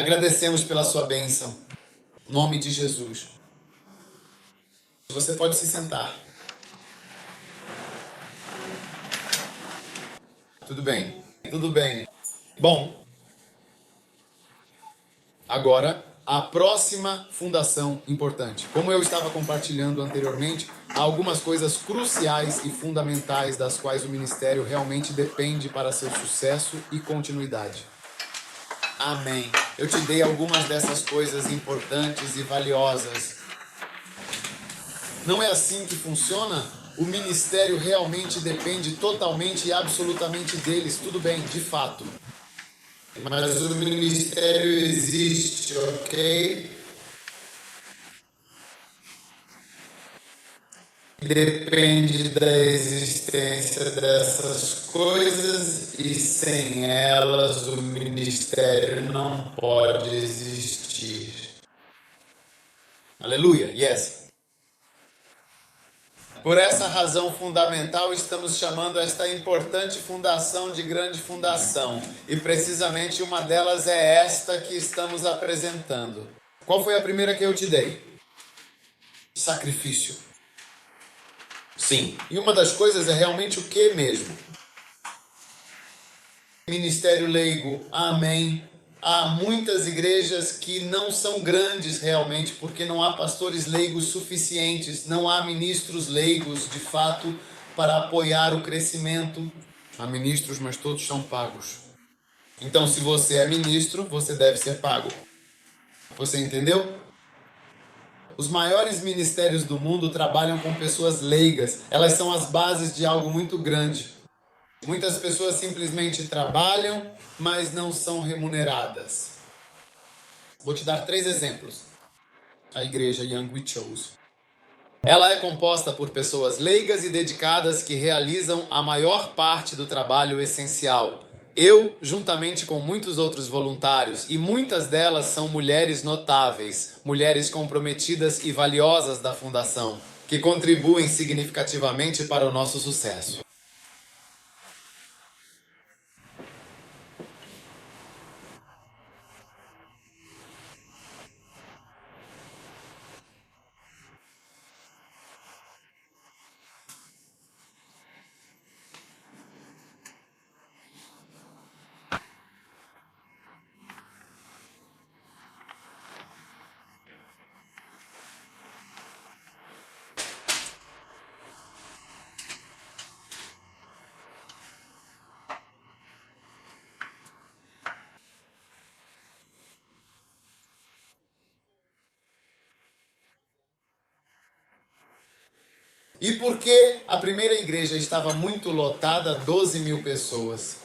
Agradecemos pela sua bênção. Em nome de Jesus. Você pode se sentar. Tudo bem. Tudo bem. Bom, agora a próxima fundação importante. Como eu estava compartilhando anteriormente, há algumas coisas cruciais e fundamentais das quais o ministério realmente depende para seu sucesso e continuidade. Amém. Eu te dei algumas dessas coisas importantes e valiosas. Não é assim que funciona? O ministério realmente depende totalmente e absolutamente deles. Tudo bem, de fato. Mas o ministério existe, ok? Depende da existência dessas coisas e sem elas o ministério não pode existir. Aleluia, yes. Por essa razão fundamental, estamos chamando esta importante fundação de grande fundação. E precisamente uma delas é esta que estamos apresentando. Qual foi a primeira que eu te dei? Sacrifício. Sim. E uma das coisas é realmente o que mesmo? Ministério leigo. Amém. Há muitas igrejas que não são grandes realmente, porque não há pastores leigos suficientes, não há ministros leigos, de fato, para apoiar o crescimento. Há ministros, mas todos são pagos. Então, se você é ministro, você deve ser pago. Você entendeu? Os maiores ministérios do mundo trabalham com pessoas leigas. Elas são as bases de algo muito grande. Muitas pessoas simplesmente trabalham, mas não são remuneradas. Vou te dar 3 exemplos. A igreja Young We Chose. Ela é composta por pessoas leigas e dedicadas que realizam a maior parte do trabalho essencial. Eu, juntamente com muitos outros voluntários, e muitas delas são mulheres notáveis, mulheres comprometidas e valiosas da fundação, que contribuem significativamente para o nosso sucesso. E porque a primeira igreja estava muito lotada, 12.000 pessoas.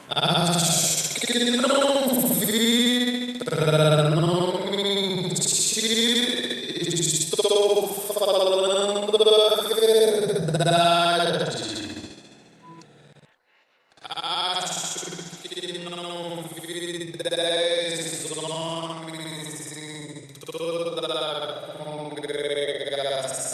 Acho que não vi pra não mentir, estou falando a verdade. Acho que não vi 10 homens em toda a congregação.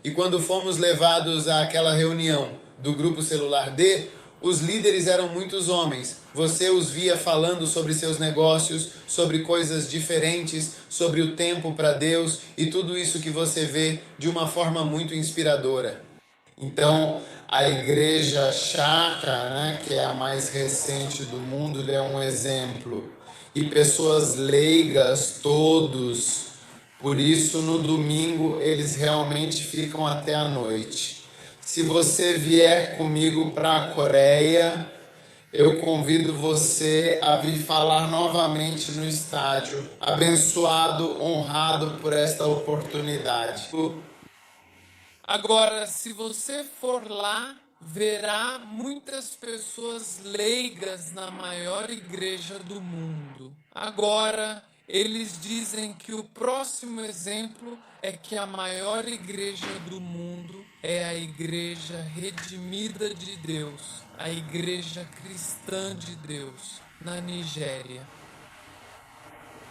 E quando fomos levados àquela reunião do grupo celular D, os líderes eram muitos homens. Você os via falando sobre seus negócios, sobre coisas diferentes, sobre o tempo para Deus e tudo isso que você vê de uma forma muito inspiradora. Então, a igreja chácara, né, que é a mais recente do mundo, é um exemplo. E pessoas leigas, todos. Por isso, no domingo, eles realmente ficam até a noite. Se você vier comigo para a Coreia, eu convido você a vir falar novamente no estádio. Abençoado, honrado por esta oportunidade. Agora, se você for lá, verá muitas pessoas leigas na maior igreja do mundo. Agora, eles dizem que o próximo exemplo é que a maior igreja do mundo é a igreja redimida de Deus, a igreja cristã de Deus, na Nigéria.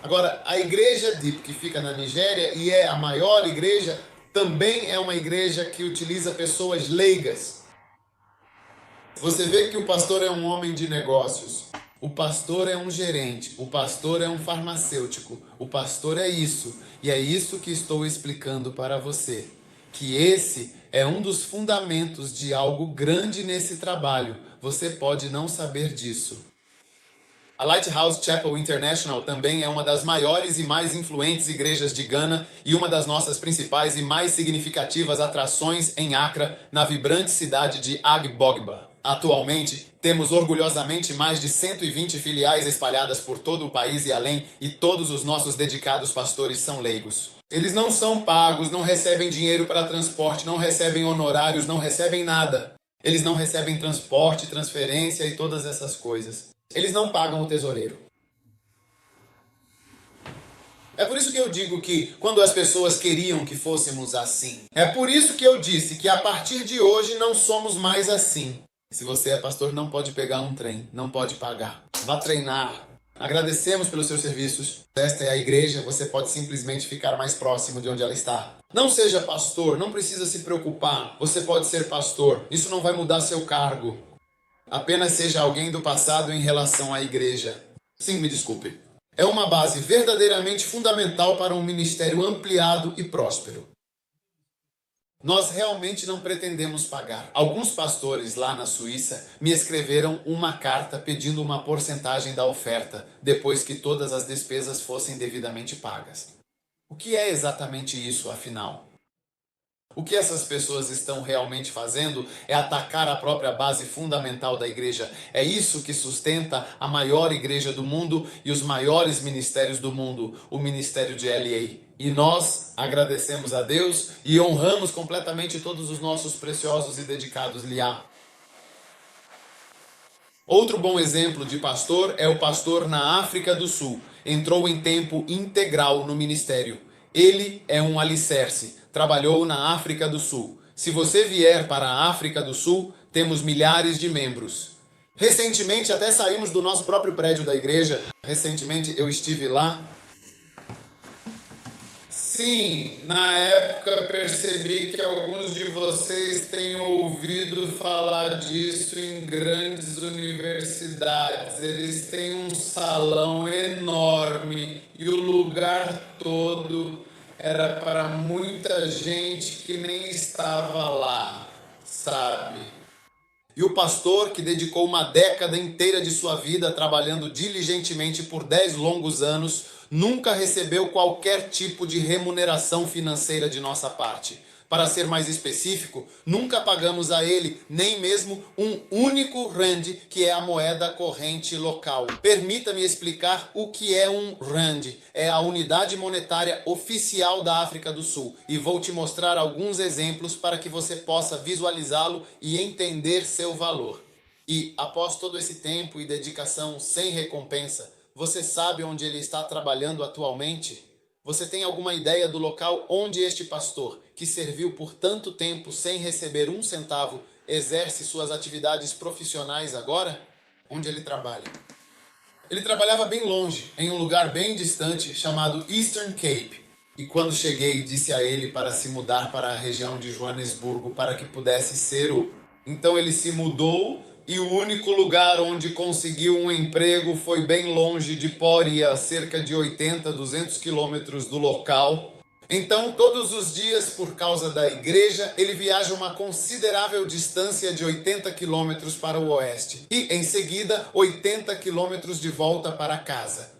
Agora, a igreja Deep, que fica na Nigéria e é a maior igreja, também é uma igreja que utiliza pessoas leigas. Você vê que o pastor é um homem de negócios. O pastor é um gerente, o pastor é um farmacêutico, o pastor é isso, e é isso que estou explicando para você. Que esse é um dos fundamentos de algo grande nesse trabalho. Você pode não saber disso. A Lighthouse Chapel International também é uma das maiores e mais influentes igrejas de Gana e uma das nossas principais e mais significativas atrações em Accra, na vibrante cidade de Agbogba. Atualmente, temos orgulhosamente mais de 120 filiais espalhadas por todo o país e além, e todos os nossos dedicados pastores são leigos. Eles não são pagos, não recebem dinheiro para transporte, não recebem honorários, não recebem nada. Eles não recebem transporte, transferência e todas essas coisas. Eles não pagam o tesoureiro. É por isso que eu digo que quando as pessoas queriam que fôssemos assim. É por isso que eu disse que a partir de hoje não somos mais assim. Se você é pastor, não pode pegar um trem, não pode pagar. Vá treinar. Agradecemos pelos seus serviços. Esta é a igreja, você pode simplesmente ficar mais próximo de onde ela está. Não seja pastor, não precisa se preocupar. Você pode ser pastor, isso não vai mudar seu cargo. Apenas seja alguém do passado em relação à igreja. Sim, me desculpe. É uma base verdadeiramente fundamental para um ministério ampliado e próspero. Nós realmente não pretendemos pagar. Alguns pastores lá na Suíça me escreveram uma carta pedindo uma porcentagem da oferta, depois que todas as despesas fossem devidamente pagas. O que é exatamente isso, afinal? O que essas pessoas estão realmente fazendo é atacar a própria base fundamental da igreja. É isso que sustenta a maior igreja do mundo e os maiores ministérios do mundo, o ministério de LA. E nós agradecemos a Deus e honramos completamente todos os nossos preciosos e dedicados LIA. Outro bom exemplo de pastor é o pastor na África do Sul. Entrou em tempo integral no ministério. Ele é um alicerce. Trabalhou na África do Sul. Se você vier para a África do Sul, temos milhares de membros. Recentemente até saímos do nosso próprio prédio da igreja. Recentemente eu estive lá. Sim, na época percebi que alguns de vocês têm ouvido falar disso em grandes universidades. Eles têm um salão enorme e o lugar todo era para muita gente que nem estava lá, sabe? E o pastor, que dedicou uma década inteira de sua vida trabalhando diligentemente por 10 longos anos, nunca recebeu qualquer tipo de remuneração financeira de nossa parte. Para ser mais específico, nunca pagamos a ele nem mesmo um único rand, que é a moeda corrente local. Permita-me explicar o que é um rand. É a unidade monetária oficial da África do Sul. E vou te mostrar alguns exemplos para que você possa visualizá-lo e entender seu valor. E, após todo esse tempo e dedicação sem recompensa, você sabe onde ele está trabalhando atualmente? Você tem alguma ideia do local onde este pastor, que serviu por tanto tempo sem receber um centavo, exerce suas atividades profissionais agora? Onde ele trabalha? Ele trabalhava bem longe, em um lugar bem distante chamado Eastern Cape. E quando cheguei, disse a ele para se mudar para a região de Joanesburgo para que pudesse ser o... Então ele se mudou e o único lugar onde conseguiu um emprego foi bem longe de Pori, a cerca de 80, 200 quilômetros do local. Então, todos os dias, por causa da igreja, ele viaja uma considerável distância de 80 quilômetros para o oeste. E, em seguida, 80 quilômetros de volta para casa.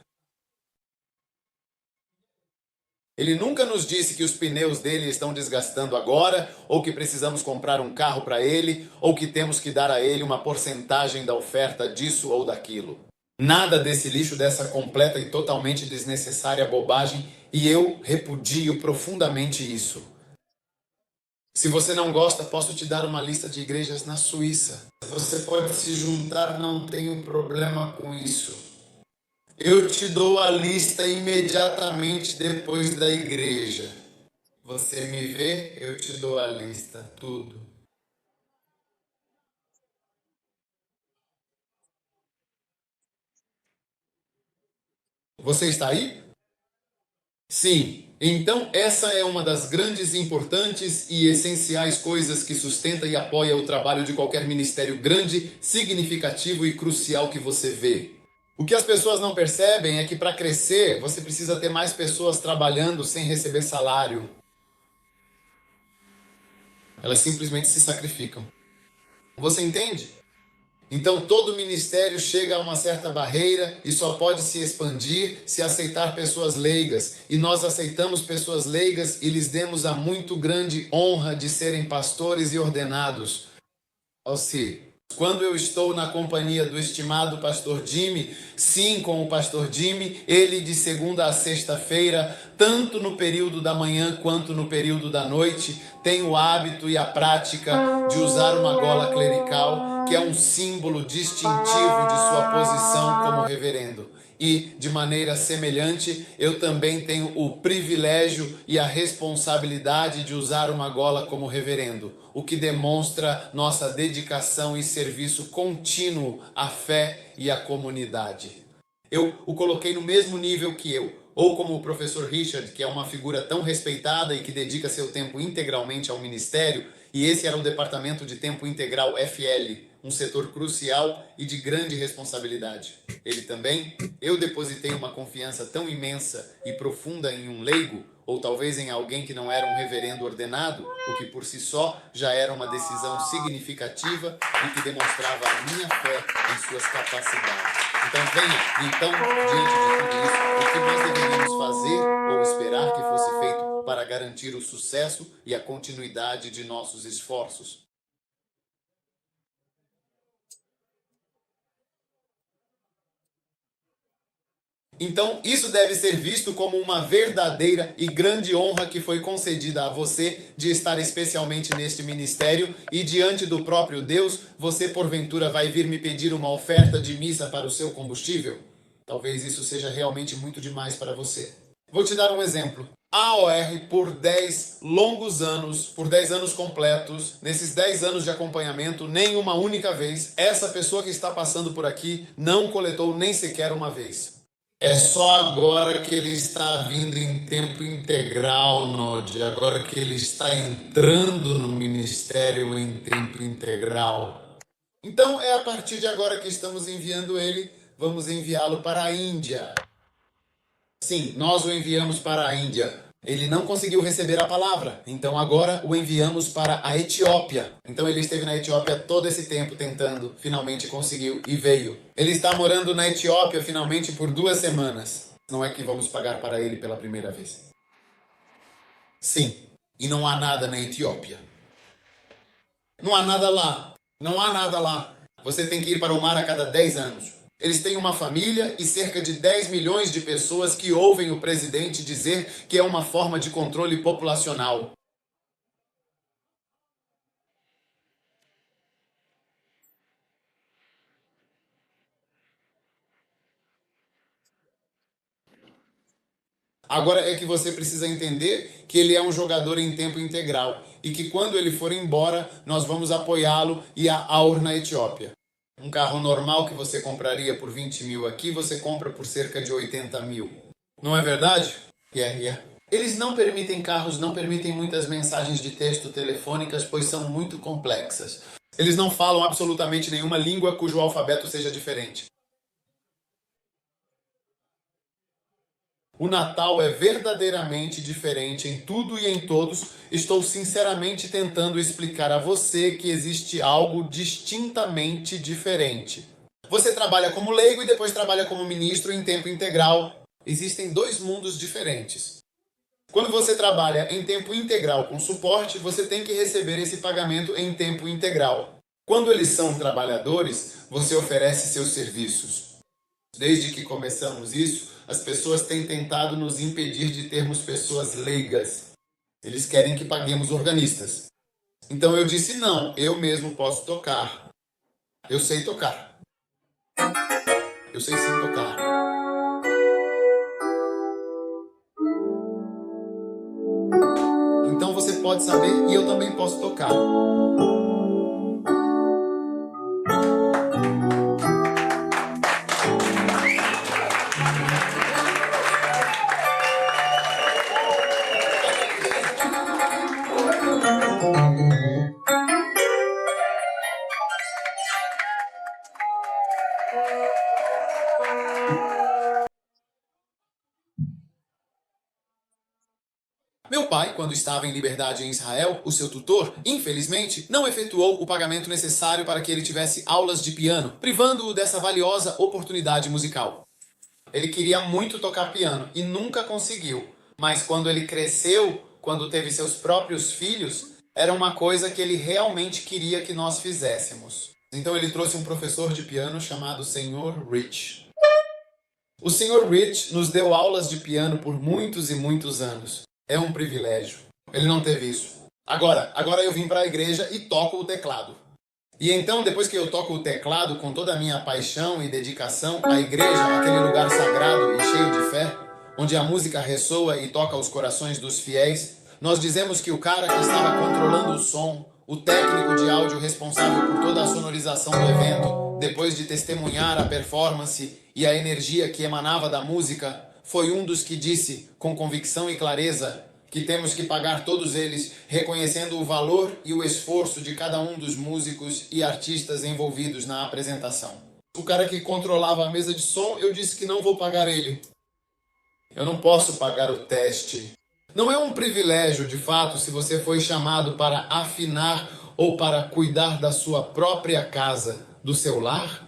Ele nunca nos disse que os pneus dele estão desgastando agora, ou que precisamos comprar um carro para ele, ou que temos que dar a ele uma porcentagem da oferta disso ou daquilo. Nada desse lixo, dessa completa e totalmente desnecessária bobagem, e eu repudio profundamente isso. Se você não gosta, posso te dar uma lista de igrejas na Suíça. Você pode se juntar, não tenho problema com isso. Eu te dou a lista imediatamente depois da igreja. Você me vê, eu te dou a lista, tudo. Você está aí? Sim. Então, essa é uma das grandes, importantes e essenciais coisas que sustenta e apoia o trabalho de qualquer ministério grande, significativo e crucial que você vê. O que as pessoas não percebem é que para crescer, você precisa ter mais pessoas trabalhando sem receber salário. Elas simplesmente se sacrificam. Você entende? Então todo ministério chega a uma certa barreira e só pode se expandir se aceitar pessoas leigas. E nós aceitamos pessoas leigas e lhes demos a muito grande honra de serem pastores e ordenados. Quando eu estou na companhia do estimado pastor Jimmy, sim, com o pastor Jimmy, ele de segunda a sexta-feira, tanto no período da manhã quanto no período da noite, tem o hábito e a prática de usar uma gola clerical, que é um símbolo distintivo de sua posição como reverendo. E, de maneira semelhante, eu também tenho o privilégio e a responsabilidade de usar uma gola como reverendo, o que demonstra nossa dedicação e serviço contínuo à fé e à comunidade. Eu o coloquei no mesmo nível que eu, ou como o professor Richard, que é uma figura tão respeitada e que dedica seu tempo integralmente ao ministério, e esse era o departamento de tempo integral FL, um setor crucial e de grande responsabilidade. Ele também, eu depositei uma confiança tão imensa e profunda em um leigo, ou talvez em alguém que não era um reverendo ordenado, o que por si só já era uma decisão significativa e que demonstrava a minha fé em suas capacidades. Então, diante de tudo isso, o que nós deveríamos fazer ou esperar que fosse feito para garantir o sucesso e a continuidade de nossos esforços? Então, isso deve ser visto como uma verdadeira e grande honra que foi concedida a você de estar especialmente neste ministério e diante do próprio Deus, você porventura vai vir me pedir uma oferta de missa para o seu combustível? Talvez isso seja realmente muito demais para você. Vou te dar um exemplo. AOR por 10 longos anos, por 10 anos completos, nesses 10 anos de acompanhamento, nem uma única vez, essa pessoa que está passando por aqui não coletou nem sequer uma vez. É só agora que ele está vindo em tempo integral, Nod. Agora que ele está entrando no ministério em tempo integral. Então é a partir de agora que estamos enviando ele, vamos enviá-lo para a Índia. Sim, nós o enviamos para a Índia. Ele não conseguiu receber a palavra, então agora o enviamos para a Etiópia. Então ele esteve na Etiópia todo esse tempo tentando, finalmente conseguiu e veio. Ele está morando na Etiópia finalmente por 2 semanas. Não é que vamos pagar para ele pela primeira vez. Sim, e não há nada na Etiópia. Não há nada lá. Não há nada lá. Você tem que ir para o mar a cada 10 anos. Eles têm uma família e cerca de 10 milhões de pessoas que ouvem o presidente dizer que é uma forma de controle populacional. Agora é que você precisa entender que ele é um jogador em tempo integral e que quando ele for embora, nós vamos apoiá-lo e a Aur na Etiópia. Um carro normal que você compraria por 20 mil aqui, você compra por cerca de 80 mil. Não é verdade? Yeah. Eles não permitem carros, não permitem muitas mensagens de texto telefônicas, pois são muito complexas. Eles não falam absolutamente nenhuma língua cujo alfabeto seja diferente. O Natal é verdadeiramente diferente em tudo e em todos. Estou sinceramente tentando explicar a você que existe algo distintamente diferente. Você trabalha como leigo e depois trabalha como ministro em tempo integral. Existem 2 mundos diferentes. Quando você trabalha em tempo integral com suporte, você tem que receber esse pagamento em tempo integral. Quando eles são trabalhadores, você oferece seus serviços. Desde que começamos isso, as pessoas têm tentado nos impedir de termos pessoas leigas. Eles querem que paguemos organistas. Então eu disse não, eu mesmo posso tocar. Eu sei tocar. Eu sei sim tocar. Então você pode saber e eu também posso tocar. Meu pai, quando estava em liberdade em Israel, o seu tutor, infelizmente, não efetuou o pagamento necessário para que ele tivesse aulas de piano, privando-o dessa valiosa oportunidade musical. Ele queria muito tocar piano e nunca conseguiu, mas quando ele cresceu, quando teve seus próprios filhos, era uma coisa que ele realmente queria que nós fizéssemos. Então ele trouxe um professor de piano chamado Sr. Rich. O Sr. Rich nos deu aulas de piano por muitos e muitos anos. É um privilégio. Ele não teve isso. Agora eu vim para a igreja e toco o teclado. E então, depois que eu toco o teclado com toda a minha paixão e dedicação, a igreja, aquele lugar sagrado e cheio de fé, onde a música ressoa e toca os corações dos fiéis, nós dizemos que o cara que estava controlando o som, o técnico de áudio responsável por toda a sonorização do evento, depois de testemunhar a performance e a energia que emanava da música, foi um dos que disse, com convicção e clareza, que temos que pagar todos eles, reconhecendo o valor e o esforço de cada um dos músicos e artistas envolvidos na apresentação. O cara que controlava a mesa de som, eu disse que não vou pagar ele. Eu não posso pagar o teste. Não é um privilégio, de fato, se você foi chamado para afinar ou para cuidar da sua própria casa, do seu lar?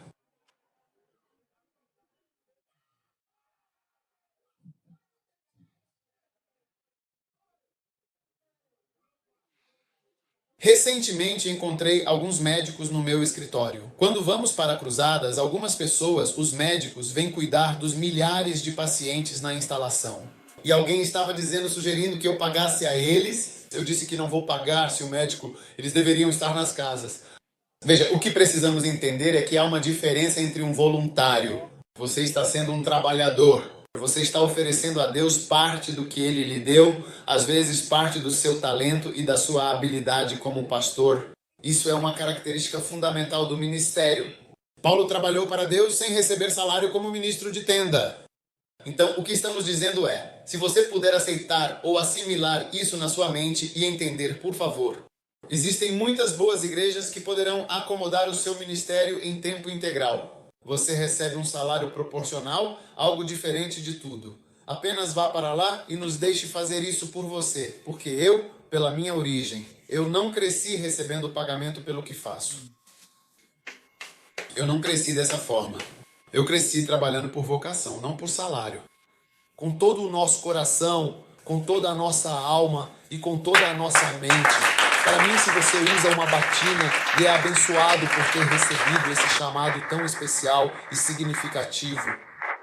Recentemente encontrei alguns médicos no meu escritório. Quando vamos para cruzadas, algumas pessoas, os médicos, vêm cuidar dos milhares de pacientes na instalação. E alguém estava sugerindo que eu pagasse a eles. Eu disse que não vou pagar se o médico, eles deveriam estar nas casas. Veja, o que precisamos entender é que há uma diferença entre um voluntário. Você está sendo um trabalhador. Você está oferecendo a Deus parte do que Ele lhe deu, às vezes parte do seu talento e da sua habilidade como pastor. Isso é uma característica fundamental do ministério. Paulo trabalhou para Deus sem receber salário como ministro de tenda. Então, o que estamos dizendo é, se você puder aceitar ou assimilar isso na sua mente e entender, por favor, existem muitas boas igrejas que poderão acomodar o seu ministério em tempo integral. Você recebe um salário proporcional, algo diferente de tudo. Apenas vá para lá e nos deixe fazer isso por você, porque eu, pela minha origem, eu não cresci recebendo pagamento pelo que faço. Eu não cresci dessa forma. Eu cresci trabalhando por vocação, não por salário. Com todo o nosso coração, com toda a nossa alma e com toda a nossa mente. Para mim, se você usa uma batina e é abençoado por ter recebido esse chamado tão especial e significativo,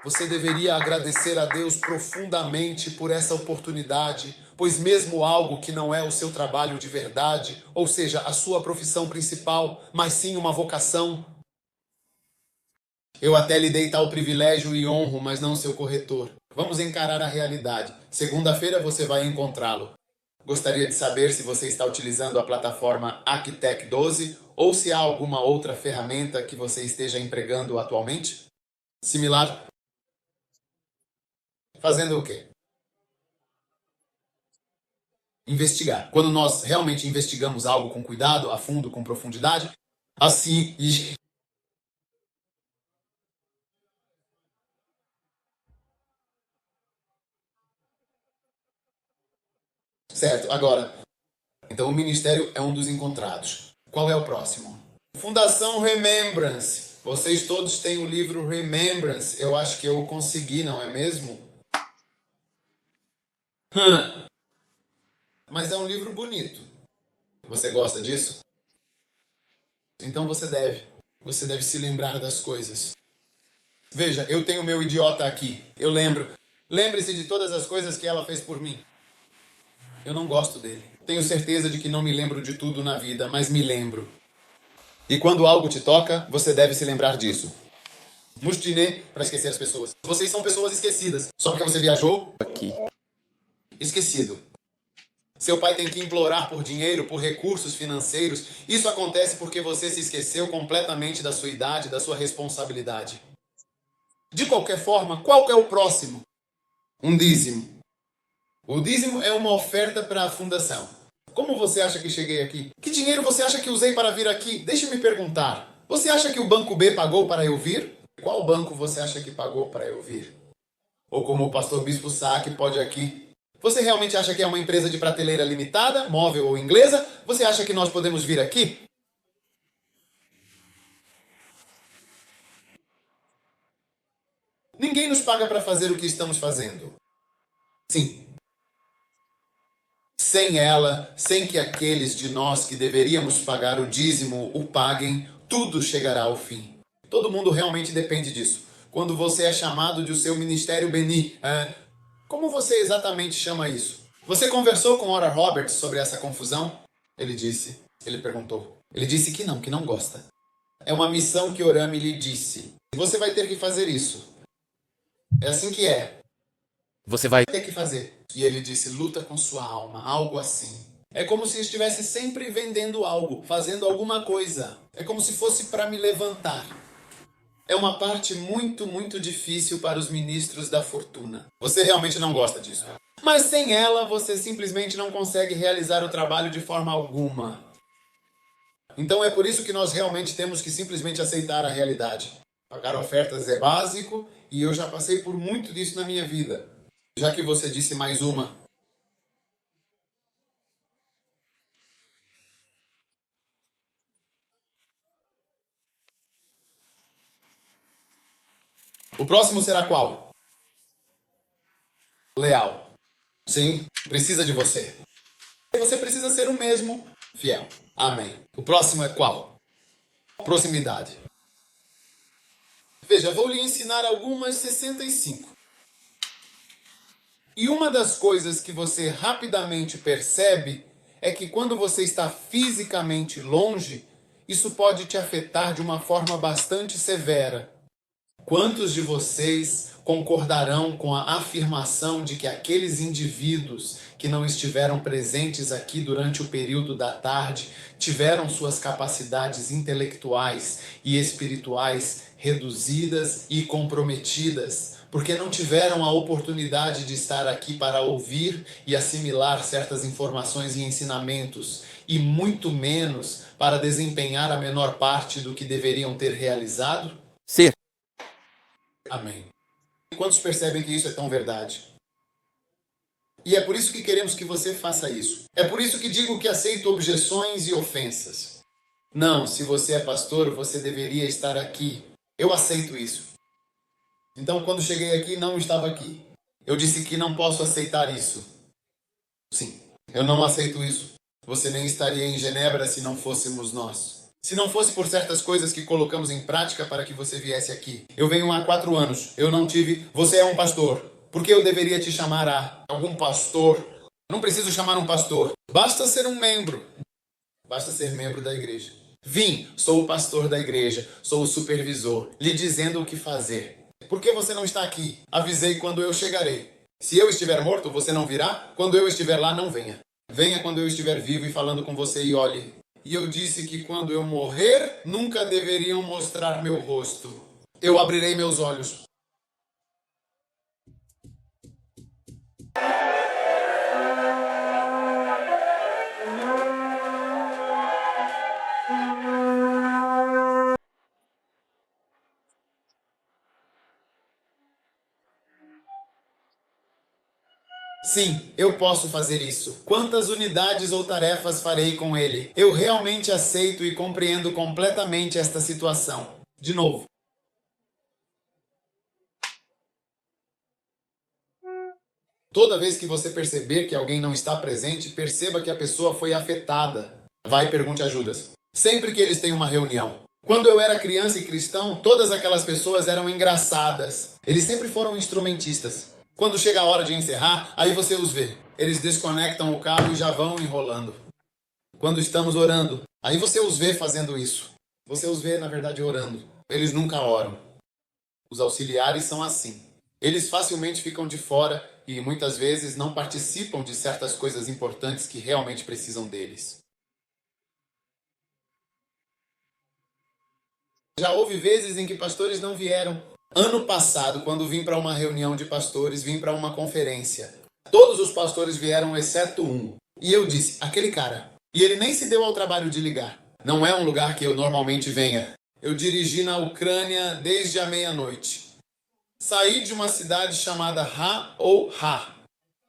você deveria agradecer a Deus profundamente por essa oportunidade, pois mesmo algo que não é o seu trabalho de verdade, ou seja, a sua profissão principal, mas sim uma vocação, eu até lhe dei tal privilégio e honro, mas não seu corretor. Vamos encarar a realidade. Segunda-feira você vai encontrá-lo. Gostaria de saber se você está utilizando a plataforma Actec 12 ou se há alguma outra ferramenta que você esteja empregando atualmente? Similar? Fazendo o quê? Investigar. Quando nós realmente investigamos algo com cuidado, a fundo, com profundidade, assim... Certo, agora, então o ministério é um dos encontrados. Qual é o próximo? Fundação Remembrance. Vocês todos têm o livro Remembrance. Eu acho que eu consegui, não é mesmo? Mas é um livro bonito. Você gosta disso? Então você deve. Você deve se lembrar das coisas. Veja, eu tenho meu idiota aqui. Eu lembro. Lembre-se de todas as coisas que ela fez por mim. Eu não gosto dele. Tenho certeza de que não me lembro de tudo na vida, mas me lembro. E quando algo te toca, você deve se lembrar disso. Mustine para esquecer as pessoas. Vocês são pessoas esquecidas. Só porque você viajou aqui. Esquecido. Seu pai tem que implorar por dinheiro, por recursos financeiros. Isso acontece porque você se esqueceu completamente da sua idade, da sua responsabilidade. De qualquer forma, qual é o próximo? Um dízimo. O dízimo é uma oferta para a fundação. Como você acha que cheguei aqui? Que dinheiro você acha que usei para vir aqui? Deixe-me perguntar. Você acha que o Banco B pagou para eu vir? Qual banco você acha que pagou para eu vir? Ou como o pastor Bispo Sack pode aqui. Você realmente acha que é uma empresa de prateleira limitada, móvel ou inglesa? Você acha que nós podemos vir aqui? Ninguém nos paga para fazer o que estamos fazendo. Sim. Sem ela, sem que aqueles de nós que deveríamos pagar o dízimo o paguem, tudo chegará ao fim. Todo mundo realmente depende disso. Quando você é chamado de o seu ministério Beni, como você exatamente chama isso? Você conversou com Oral Roberts sobre essa confusão? Ele perguntou. Ele disse que não gosta. É uma missão que Orami lhe disse. Você vai ter que fazer isso. É assim que é. Você vai ter que fazer. E ele disse, luta com sua alma, algo assim. É como se estivesse sempre vendendo algo, fazendo alguma coisa. É como se fosse para me levantar. É uma parte muito, muito difícil para os ministros da fortuna. Você realmente não gosta disso. Mas sem ela, você simplesmente não consegue realizar o trabalho de forma alguma. Então é por isso que nós realmente temos que simplesmente aceitar a realidade. Pagar ofertas é básico e eu já passei por muito disso na minha vida. Já que você disse mais uma. O próximo será qual? Leal. Sim, precisa de você. Você precisa ser o mesmo fiel. Amém. O próximo é qual? Proximidade. Veja, vou lhe ensinar algumas 65. E uma das coisas que você rapidamente percebe é que quando você está fisicamente longe, isso pode te afetar de uma forma bastante severa. Quantos de vocês concordarão com a afirmação de que aqueles indivíduos que não estiveram presentes aqui durante o período da tarde tiveram suas capacidades intelectuais e espirituais reduzidas e comprometidas, porque não tiveram a oportunidade de estar aqui para ouvir e assimilar certas informações e ensinamentos, e muito menos para desempenhar a menor parte do que deveriam ter realizado? Ser. Amém. Quantos percebem que isso é tão verdade? E é por isso que queremos que você faça isso. É por isso que digo que aceito objeções e ofensas. Não, se você é pastor, você deveria estar aqui. Eu aceito isso. Então, quando cheguei aqui, não estava aqui. Eu disse que não posso aceitar isso. Sim, eu não aceito isso. Você nem estaria em Genebra se não fôssemos nós. Se não fosse por certas coisas que colocamos em prática para que você viesse aqui. Eu venho há 4 anos. Eu não tive... Você é um pastor. Por que eu deveria te chamar a algum pastor? Não preciso chamar um pastor. Basta ser um membro. Basta ser membro da igreja. Vim, sou o pastor da igreja. Sou o supervisor, lhe dizendo o que fazer. Por que você não está aqui? Avisei quando eu chegarei. Se eu estiver morto, você não virá? Quando eu estiver lá, não venha. Venha quando eu estiver vivo e falando com você e olhe. E eu disse que quando eu morrer, nunca deveriam mostrar meu rosto. Eu abrirei meus olhos. Sim, eu posso fazer isso. Quantas unidades ou tarefas farei com ele? Eu realmente aceito e compreendo completamente esta situação. De novo. Toda vez que você perceber que alguém não está presente, perceba que a pessoa foi afetada. Vai e pergunte a Judas. Sempre que eles têm uma reunião. Quando eu era criança e cristão, todas aquelas pessoas eram engraçadas. Eles sempre foram instrumentistas. Quando chega a hora de encerrar, aí você os vê. Eles desconectam o cabo e já vão enrolando. Quando estamos orando, aí você os vê fazendo isso. Você os vê, na verdade, orando. Eles nunca oram. Os auxiliares são assim. Eles facilmente ficam de fora e muitas vezes não participam de certas coisas importantes que realmente precisam deles. Já houve vezes em que pastores não vieram. Ano passado, quando vim para uma reunião de pastores, vim para uma conferência. Todos os pastores vieram, exceto um. E eu disse, aquele cara. E ele nem se deu ao trabalho de ligar. Não é um lugar que eu normalmente venha. eu dirigi na Ucrânia desde a meia-noite. Saí de uma cidade chamada Ha ou Ha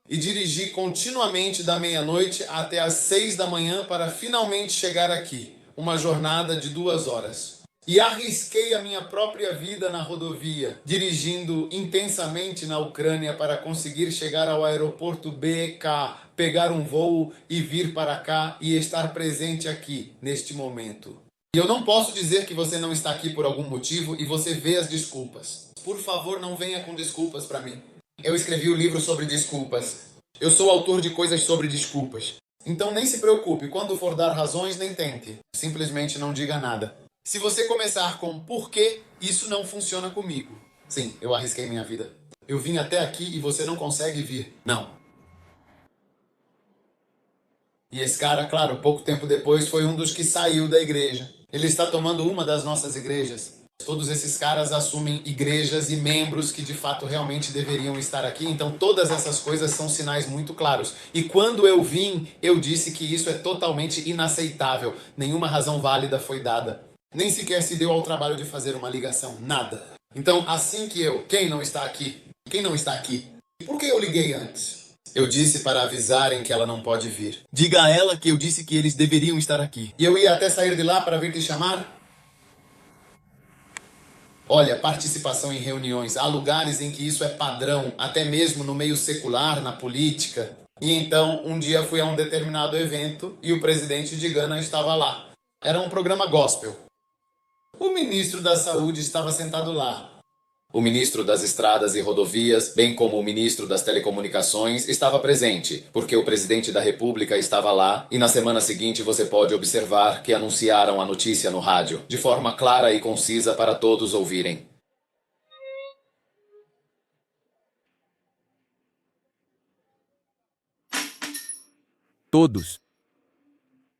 e dirigi continuamente da meia-noite até às 6 da manhã para finalmente chegar aqui, uma jornada de 2 horas. E arrisquei a minha própria vida na rodovia, dirigindo intensamente na Ucrânia para conseguir chegar ao aeroporto BK, pegar um voo e vir para cá e estar presente aqui, neste momento. E eu não posso dizer que você não está aqui por algum motivo e você vê as desculpas. Por favor, não venha com desculpas para mim. Eu escrevi o livro sobre desculpas. Eu sou autor de coisas sobre desculpas. Então nem se preocupe, quando for dar razões, nem tente. Simplesmente não diga nada. Se você começar com por quê, isso não funciona comigo. Sim, eu arrisquei minha vida. Eu vim até aqui e você não consegue vir. Não. E esse cara, claro, pouco tempo depois, foi um dos que saiu da igreja. Ele está tomando uma das nossas igrejas. Todos esses caras assumem igrejas e membros que de fato realmente deveriam estar aqui. Então todas essas coisas são sinais muito claros. E quando eu vim, eu disse que isso é totalmente inaceitável. Nenhuma razão válida foi dada. Nem sequer se deu ao trabalho de fazer uma ligação. Nada. Então, assim que quem não está aqui? Quem não está aqui? Por que eu liguei antes? Eu disse para avisarem que ela não pode vir. Diga a ela que eu disse que eles deveriam estar aqui. E eu ia até sair de lá para vir te chamar? Olha, participação em reuniões. Há lugares em que isso é padrão, até mesmo no meio secular, na política. E então, um dia fui a um determinado evento e o presidente de Gana estava lá. Era um programa gospel. O ministro da Saúde estava sentado lá. O ministro das Estradas e Rodovias, bem como o ministro das Telecomunicações, estava presente, porque o presidente da República estava lá, e na semana seguinte você pode observar que anunciaram a notícia no rádio, de forma clara e concisa para todos ouvirem. Todos.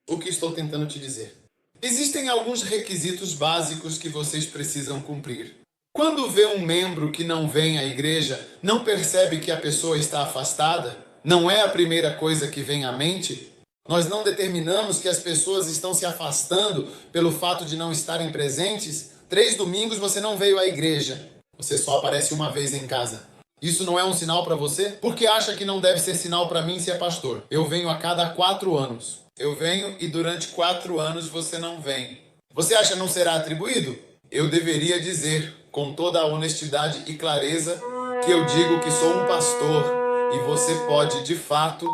O que estou tentando te dizer? Existem alguns requisitos básicos que vocês precisam cumprir. Quando vê um membro que não vem à igreja, não percebe que a pessoa está afastada? Não é a primeira coisa que vem à mente? Nós não determinamos que as pessoas estão se afastando pelo fato de não estarem presentes? 3 domingos você não veio à igreja. Você só aparece uma vez em casa. Isso não é um sinal para você? Por que acha que não deve ser sinal para mim se é pastor? Eu venho a cada 4 anos. Eu venho e durante 4 anos você não vem. Você acha que não será atribuído? Eu deveria dizer, com toda a honestidade e clareza, que eu digo que sou um pastor e você pode, de fato,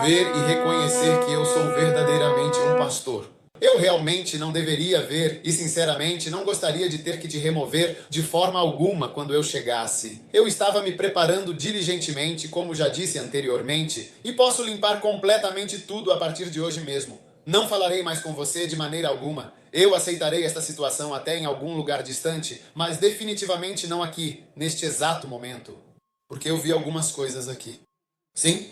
ver e reconhecer que eu sou verdadeiramente um pastor. Eu realmente não deveria ver e, sinceramente, não gostaria de ter que te remover de forma alguma quando eu chegasse. Eu estava me preparando diligentemente, como já disse anteriormente, e posso limpar completamente tudo a partir de hoje mesmo. Não falarei mais com você de maneira alguma. Eu aceitarei esta situação até em algum lugar distante, mas definitivamente não aqui, neste exato momento. Porque eu vi algumas coisas aqui. Sim?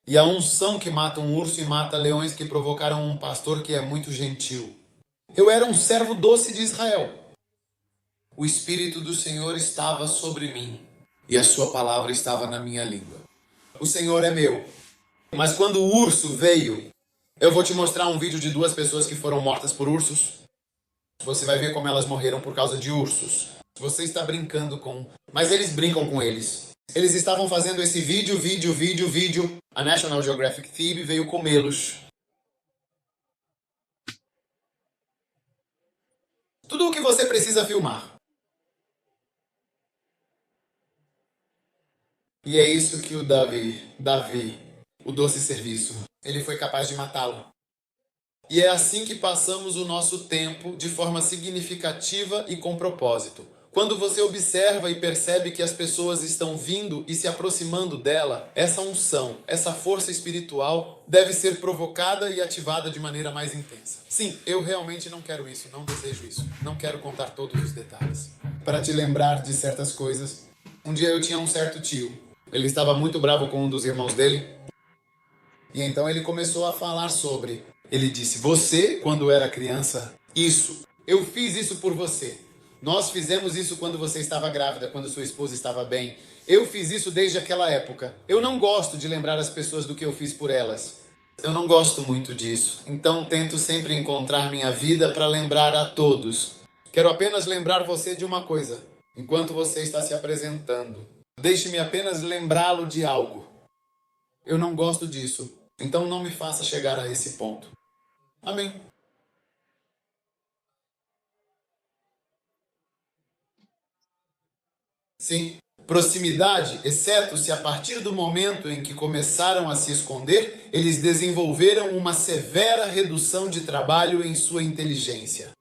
E a unção que mata um urso e mata leões que provocaram um pastor que é muito gentil. Eu era um servo doce de Israel. O Espírito do Senhor estava sobre mim, e a sua palavra estava na minha língua. O Senhor é meu. Mas quando o urso veio, eu vou te mostrar um vídeo de 2 pessoas que foram mortas por ursos. Você vai ver como elas morreram por causa de ursos. Você está brincando com... Mas eles brincam com eles. Eles estavam fazendo esse vídeo. A National Geographic Thief veio comê-los. Tudo o que você precisa filmar. E é isso que o Davi, o doce serviço, ele foi capaz de matá-lo. E é assim que passamos o nosso tempo de forma significativa e com propósito. Quando você observa e percebe que as pessoas estão vindo e se aproximando dela, essa unção, essa força espiritual deve ser provocada e ativada de maneira mais intensa. Sim, eu realmente não quero isso, não desejo isso. Não quero contar todos os detalhes. Para te lembrar de certas coisas, um dia eu tinha um certo tio. Ele estava muito bravo com um dos irmãos dele. E então ele começou a falar sobre... Ele disse, você, quando era criança, eu fiz isso por você. Nós fizemos isso quando você estava grávida, quando sua esposa estava bem. Eu fiz isso desde aquela época. Eu não gosto de lembrar as pessoas do que eu fiz por elas. Eu não gosto muito disso. Então tento sempre encontrar minha vida para lembrar a todos Quero apenas lembrar você de uma coisa, enquanto você está se apresentando. Deixe-me apenas lembrá-lo de algo. Eu não gosto disso, então não me faça chegar a esse ponto. Amém. Sim, proximidade, exceto se a partir do momento em que começaram a se esconder, eles desenvolveram uma severa redução de trabalho em sua inteligência.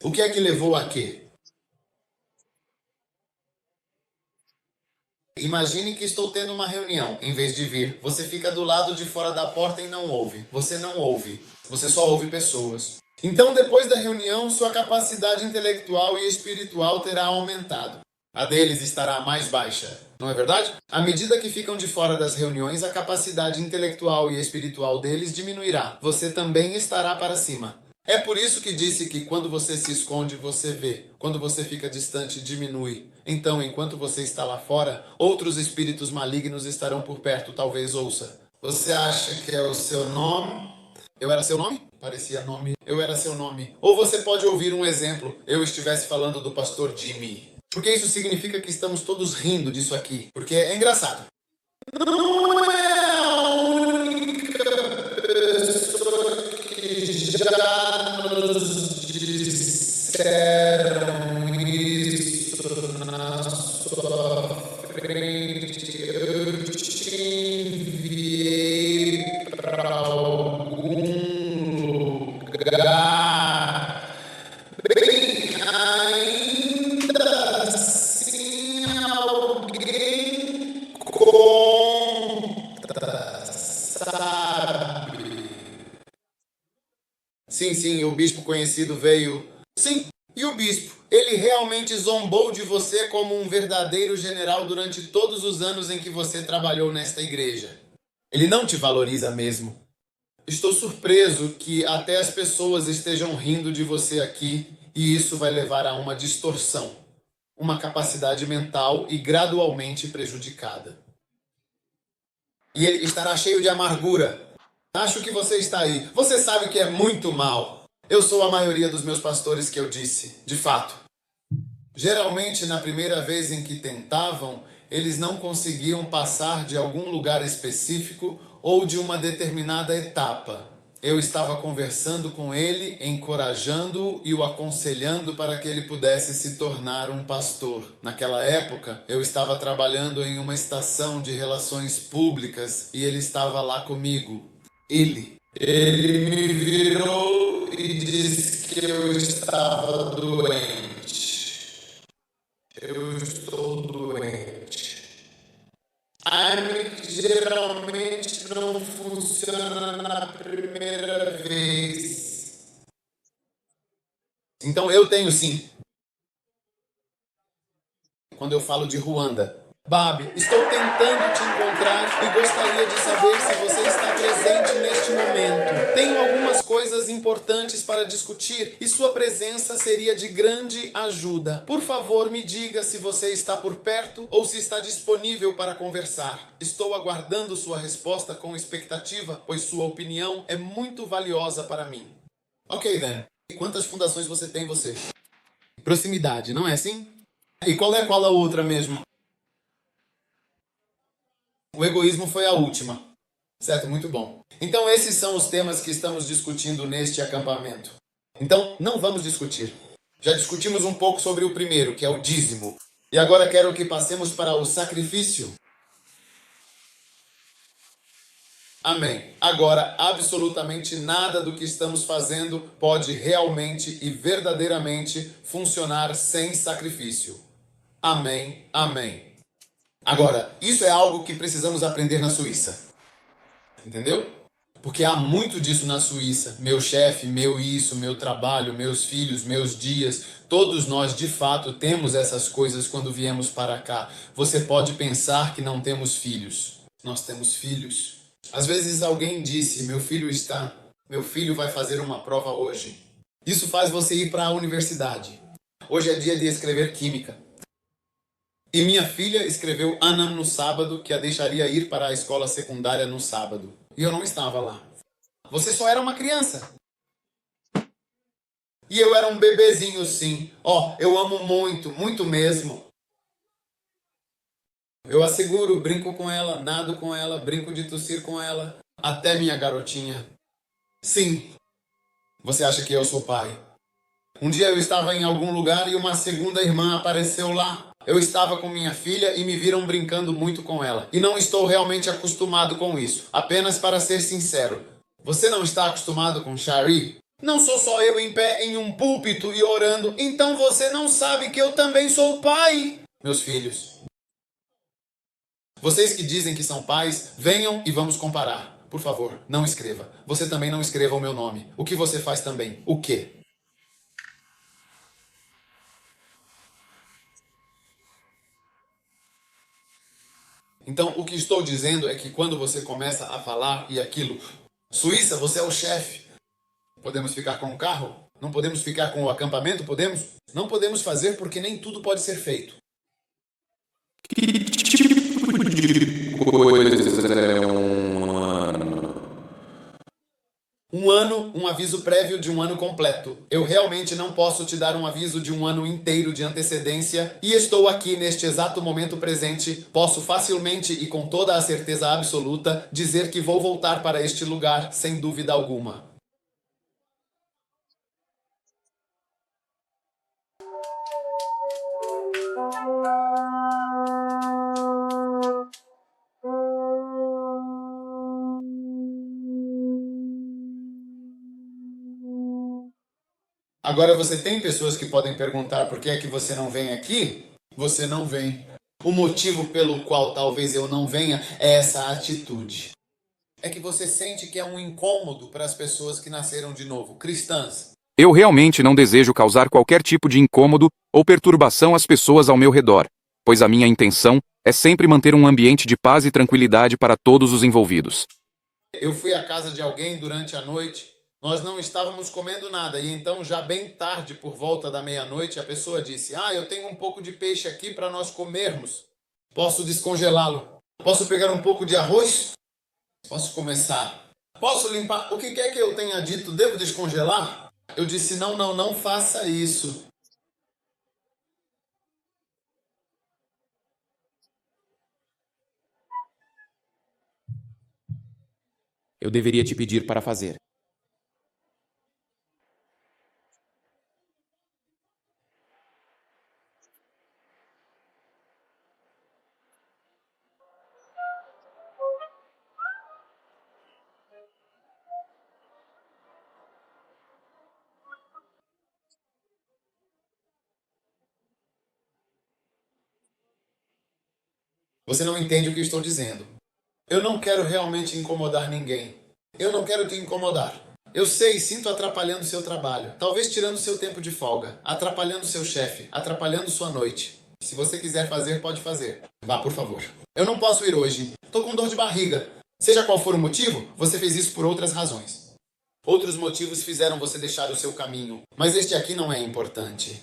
O que é que levou a quê? Imagine que estou tendo uma reunião. Em vez de vir, você fica do lado de fora da porta e não ouve. Você não ouve. Você só ouve pessoas. Então, depois da reunião, sua capacidade intelectual e espiritual terá aumentado. A deles estará mais baixa. Não é verdade? À medida que ficam de fora das reuniões, a capacidade intelectual e espiritual deles diminuirá. Você também estará para cima. É por isso que disse que quando você se esconde, você vê. Quando você fica distante, diminui. Então, enquanto você está lá fora, outros espíritos malignos estarão por perto, talvez ouça. Você acha que é o seu nome? Eu era seu nome? Parecia nome. Eu era seu nome. Ou você pode ouvir um exemplo. Eu estivesse falando do pastor Jimmy. Porque isso significa que estamos todos rindo disso aqui. Porque é engraçado. Não é a única pessoa que já nos disseram isso na sua frente. Eu te enviei para algum lugar. Bem, ainda assim alguém conta, sabe? Sim, o bispo conhecido veio. Sim, e o bispo? Ele realmente zombou de você como um verdadeiro general durante todos os anos em que você trabalhou nesta igreja. Ele não te valoriza mesmo. Estou surpreso que até as pessoas estejam rindo de você aqui e isso vai levar a uma distorção, uma capacidade mental e gradualmente prejudicada. E ele estará cheio de amargura. Acho que você está aí. Você sabe que é muito mal. Eu sou a maioria dos meus pastores que eu disse, de fato. Geralmente, na primeira vez em que tentavam, eles não conseguiam passar de algum lugar específico ou de uma determinada etapa. Eu estava conversando com ele, encorajando-o e o aconselhando para que ele pudesse se tornar um pastor. Naquela época, eu estava trabalhando em uma estação de relações públicas e ele estava lá comigo. Ele me virou e disse que eu estava doente. Eu estou doente. Geralmente não funciona na primeira vez. Então eu tenho sim. Quando eu falo de Ruanda. Babi, estou tentando te encontrar e gostaria de saber se você está presente neste momento. Tenho algumas coisas importantes para discutir e sua presença seria de grande ajuda. Por favor, me diga se você está por perto ou se está disponível para conversar. Estou aguardando sua resposta com expectativa, pois sua opinião é muito valiosa para mim. Ok, then. E quantas fundações você tem, você? Proximidade, não é assim? E qual a outra mesmo? O egoísmo foi a última. Certo, muito bom. Então esses são os temas que estamos discutindo neste acampamento. Então não vamos discutir. Já discutimos um pouco sobre o primeiro, que é o dízimo. E agora quero que passemos para o sacrifício. Amém. Agora, absolutamente nada do que estamos fazendo pode realmente e verdadeiramente funcionar sem sacrifício. Amém. Amém. Agora, isso é algo que precisamos aprender na Suíça. Entendeu? Porque há muito disso na Suíça. Meu chefe, meu isso, meu trabalho, meus filhos, meus dias. Todos nós, de fato, temos essas coisas quando viemos para cá. Você pode pensar que não temos filhos. Nós temos filhos. Às vezes alguém disse, meu filho vai fazer uma prova hoje. Isso faz você ir para a universidade. Hoje é dia de escrever química. E minha filha escreveu Anam no sábado, que a deixaria ir para a escola secundária no sábado. E eu não estava lá. Você só era uma criança. E eu era um bebezinho, sim. Ó, eu amo muito, muito mesmo. Eu asseguro, brinco com ela, nado com ela, brinco de tossir com ela. Até minha garotinha. Sim, você acha que eu sou pai? Um dia eu estava em algum lugar e uma segunda irmã apareceu lá. Eu estava com minha filha e me viram brincando muito com ela. E não estou realmente acostumado com isso. Apenas para ser sincero. Você não está acostumado com Shari? Não sou só eu em pé em um púlpito e orando. Então você não sabe que eu também sou pai. Meus filhos. Vocês que dizem que são pais, venham e vamos comparar. Por favor, não escreva. Você também não escreva o meu nome. O que você faz também? O quê? Então, o que estou dizendo é que quando você começa a falar e aquilo, Suíça, você é o chefe. Podemos ficar com o carro? Não podemos ficar com o acampamento? Podemos? Não podemos fazer porque nem tudo pode ser feito. Um ano, um aviso prévio de um ano completo. Eu realmente não posso te dar um aviso de um ano inteiro de antecedência e estou aqui neste exato momento presente. Posso facilmente e com toda a certeza absoluta dizer que vou voltar para este lugar sem dúvida alguma. Agora você tem pessoas que podem perguntar por que é que você não vem aqui? Você não vem. O motivo pelo qual talvez eu não venha é essa atitude. É que você sente que é um incômodo para as pessoas que nasceram de novo, cristãs. Eu realmente não desejo causar qualquer tipo de incômodo ou perturbação às pessoas ao meu redor, pois a minha intenção é sempre manter um ambiente de paz e tranquilidade para todos os envolvidos. Eu fui à casa de alguém durante a noite, nós não estávamos comendo nada, e então, já bem tarde, por volta da meia-noite, a pessoa disse: Ah, eu tenho um pouco de peixe aqui para nós comermos. Posso descongelá-lo? Posso pegar um pouco de arroz? Posso começar? Posso limpar? O que quer que eu tenha dito? Devo descongelar? Eu disse: Não, não, não faça isso. Eu deveria te pedir para fazer. Você não entende o que estou dizendo. Eu não quero realmente incomodar ninguém. Eu não quero te incomodar. Eu sei, sinto atrapalhando seu trabalho. Talvez tirando seu tempo de folga. Atrapalhando seu chefe. Atrapalhando sua noite. Se você quiser fazer, pode fazer. Vá, por favor. Eu não posso ir hoje. Tô com dor de barriga. Seja qual for o motivo, você fez isso por outras razões. Outros motivos fizeram você deixar o seu caminho. Mas este aqui não é importante.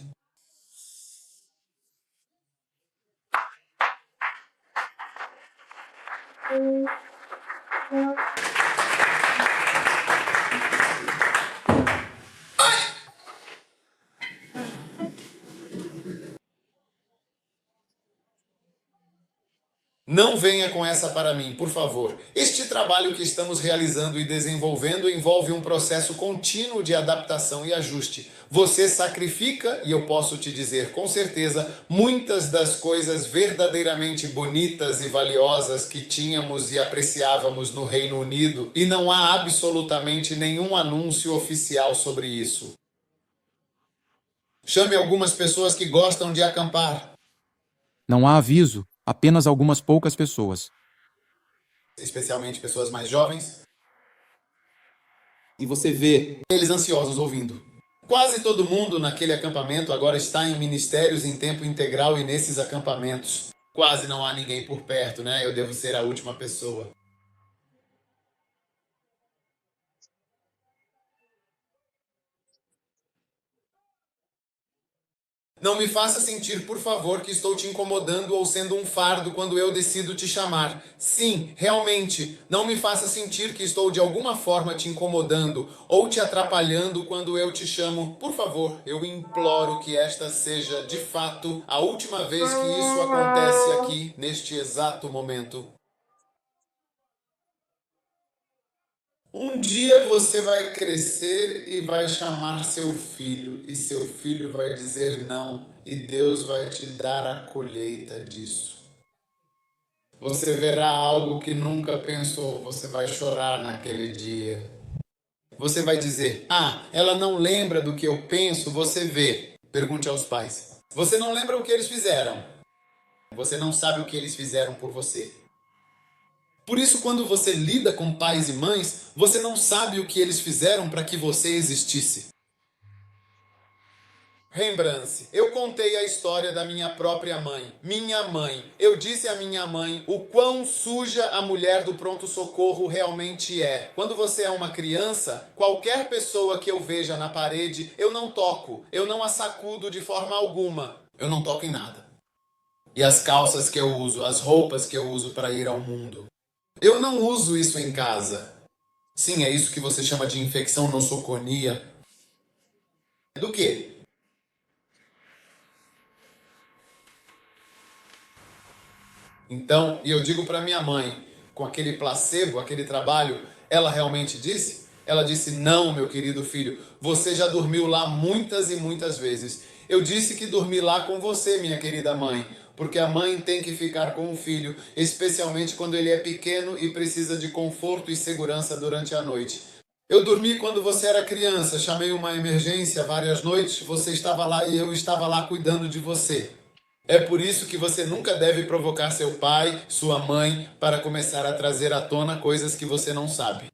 Não venha com essa para mim, por favor. Este trabalho que estamos realizando e desenvolvendo envolve um processo contínuo de adaptação e ajuste. Você sacrifica, e eu posso te dizer com certeza, muitas das coisas verdadeiramente bonitas e valiosas que tínhamos e apreciávamos no Reino Unido, e não há absolutamente nenhum anúncio oficial sobre isso. Chame algumas pessoas que gostam de acampar. Não há aviso, apenas algumas poucas pessoas. Especialmente pessoas mais jovens, E você vê. eles ansiosos ouvindo. Quase todo mundo naquele acampamento agora está em ministérios em tempo integral e nesses acampamentos. Quase não há ninguém por perto, né? Eu devo ser a última pessoa. Não me faça sentir, por favor, que estou te incomodando ou sendo um fardo quando eu decido te chamar. Sim, realmente, não me faça sentir que estou de alguma forma te incomodando ou te atrapalhando quando eu te chamo. Por favor, eu imploro que esta seja, de fato, a última vez que isso acontece aqui, neste exato momento. Um dia você vai crescer e vai chamar seu filho, e seu filho vai dizer não, e Deus vai te dar a colheita disso. Você verá algo que nunca pensou, você vai chorar naquele dia. Você vai dizer, ela não lembra do que eu penso, você vê. Pergunte aos pais. Você não lembra o que eles fizeram. Você não sabe o que eles fizeram por você. Por isso, quando você lida com pais e mães, você não sabe o que eles fizeram para que você existisse. Rembrandt, eu contei a história da minha própria mãe. Minha mãe. Eu disse à minha mãe o quão suja a mulher do pronto-socorro realmente é. Quando você é uma criança, qualquer pessoa que eu veja na parede, eu não toco. Eu não a sacudo de forma alguma. Eu não toco em nada. E as calças que eu uso, as roupas que eu uso para ir ao mundo. Eu não uso isso em casa. Sim, é isso que você chama de infecção nosoconia. Do quê? Então, e eu digo para minha mãe, com aquele placebo, aquele trabalho, ela realmente disse? Ela disse, não, meu querido filho, você já dormiu lá muitas e muitas vezes. Eu disse que dormi lá com você, minha querida mãe, porque a mãe tem que ficar com o filho, especialmente quando ele é pequeno e precisa de conforto e segurança durante a noite. Eu dormi quando você era criança, chamei uma emergência várias noites, você estava lá e eu estava lá cuidando de você. É por isso que você nunca deve provocar seu pai, sua mãe, para começar a trazer à tona coisas que você não sabe.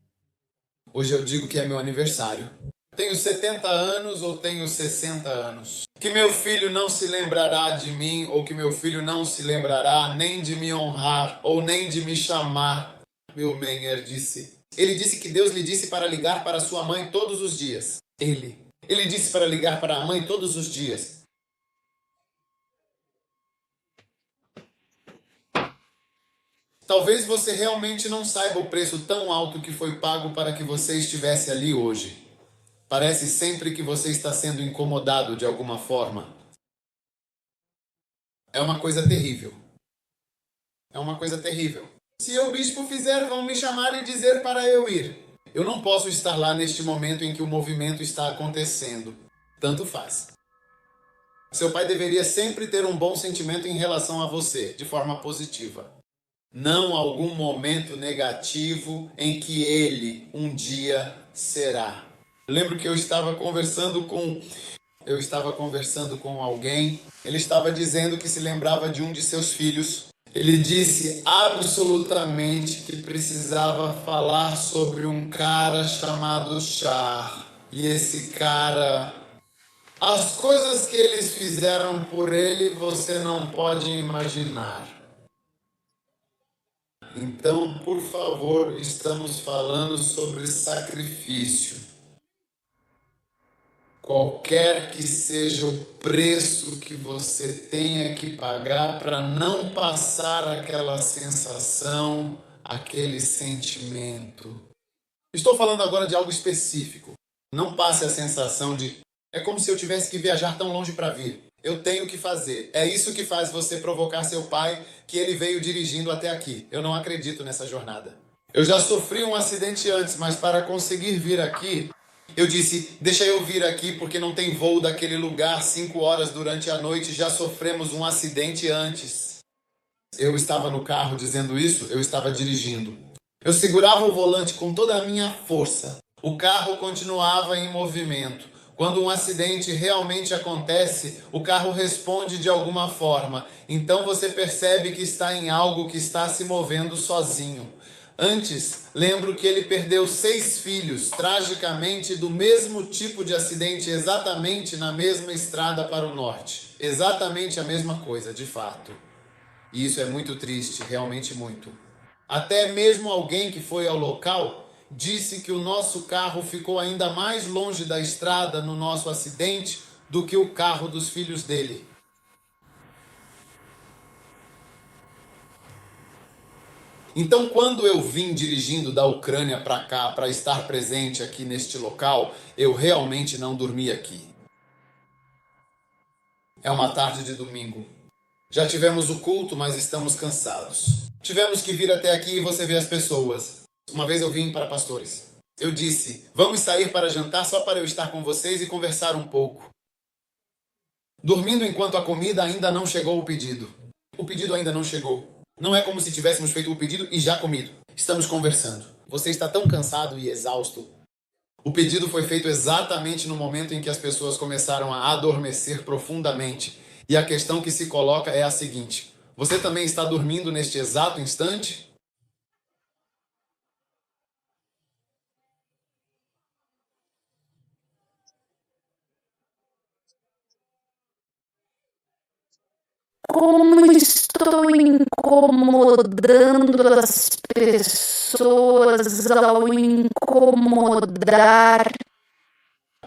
Hoje eu digo que é meu aniversário. Tenho 70 anos ou tenho 60 anos. Que meu filho não se lembrará de mim, ou que meu filho não se lembrará nem de me honrar, ou nem de me chamar. Meu Menger disse. Ele disse que Deus lhe disse para ligar para sua mãe todos os dias. Ele disse para ligar para a mãe todos os dias. Talvez você realmente não saiba o preço tão alto que foi pago para que você estivesse ali hoje. Parece sempre que você está sendo incomodado de alguma forma. É uma coisa terrível. É uma coisa terrível. Se o bispo fizer, vão me chamar e dizer para eu ir. Eu não posso estar lá neste momento em que o movimento está acontecendo. Tanto faz. Seu pai deveria sempre ter um bom sentimento em relação a você, de forma positiva. Não algum momento negativo em que ele um dia será. Lembro que eu estava conversando com alguém. Ele estava dizendo que se lembrava de um de seus filhos. Ele disse absolutamente que precisava falar sobre um cara chamado Char. E esse cara... As coisas que eles fizeram por ele você não pode imaginar. Então, por favor, estamos falando sobre sacrifício. Qualquer que seja o preço que você tenha que pagar para não passar aquela sensação, aquele sentimento. Estou falando agora de algo específico. Não passe a sensação de... É como se eu tivesse que viajar tão longe para vir. Eu tenho que fazer. É isso que faz você provocar seu pai, que ele veio dirigindo até aqui. Eu não acredito nessa jornada. Eu já sofri um acidente antes, mas para conseguir vir aqui, eu disse, deixa eu vir aqui porque não tem voo daquele lugar 5 horas durante a noite, já sofremos um acidente antes. Eu estava no carro dizendo isso, eu estava dirigindo. Eu segurava o volante com toda a minha força. O carro continuava em movimento. Quando um acidente realmente acontece, o carro responde de alguma forma. Então você percebe que está em algo que está se movendo sozinho. Antes, lembro que ele perdeu 6 filhos, tragicamente do mesmo tipo de acidente, exatamente na mesma estrada para o norte. Exatamente a mesma coisa, de fato. E isso é muito triste, realmente muito. Até mesmo alguém que foi ao local disse que o nosso carro ficou ainda mais longe da estrada no nosso acidente do que o carro dos filhos dele. Então, quando eu vim dirigindo da Ucrânia para cá, para estar presente aqui neste local, eu realmente não dormi aqui. É uma tarde de domingo. Já tivemos o culto, mas estamos cansados. Tivemos que vir até aqui e você vê as pessoas. Uma vez eu vim para pastores. Eu disse, vamos sair para jantar só para eu estar com vocês e conversar um pouco. Dormindo enquanto a comida ainda não chegou o pedido. O pedido ainda não chegou. Não é como se tivéssemos feito o pedido e já comido. Estamos conversando. Você está tão cansado e exausto. O pedido foi feito exatamente no momento em que as pessoas começaram a adormecer profundamente. E a questão que se coloca é a seguinte: você também está dormindo neste exato instante? Como estou incomodando as pessoas ao incomodar.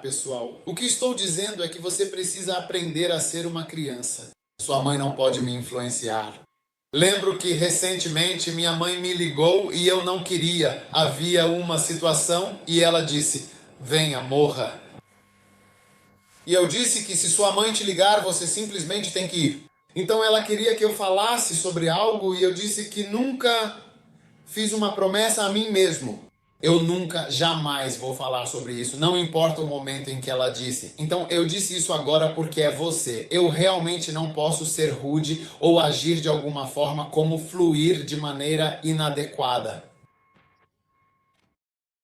Pessoal, o que estou dizendo é que você precisa aprender a ser uma criança. Sua mãe não pode me influenciar. Lembro que recentemente minha mãe me ligou e eu não queria. Havia uma situação e ela disse, venha, morra. E eu disse que se sua mãe te ligar, você simplesmente tem que ir. Então ela queria que eu falasse sobre algo e eu disse que nunca fiz uma promessa a mim mesmo. Eu nunca, jamais vou falar sobre isso, não importa o momento em que ela disse. Então eu disse isso agora porque é você. Eu realmente não posso ser rude ou agir de alguma forma como fluir de maneira inadequada.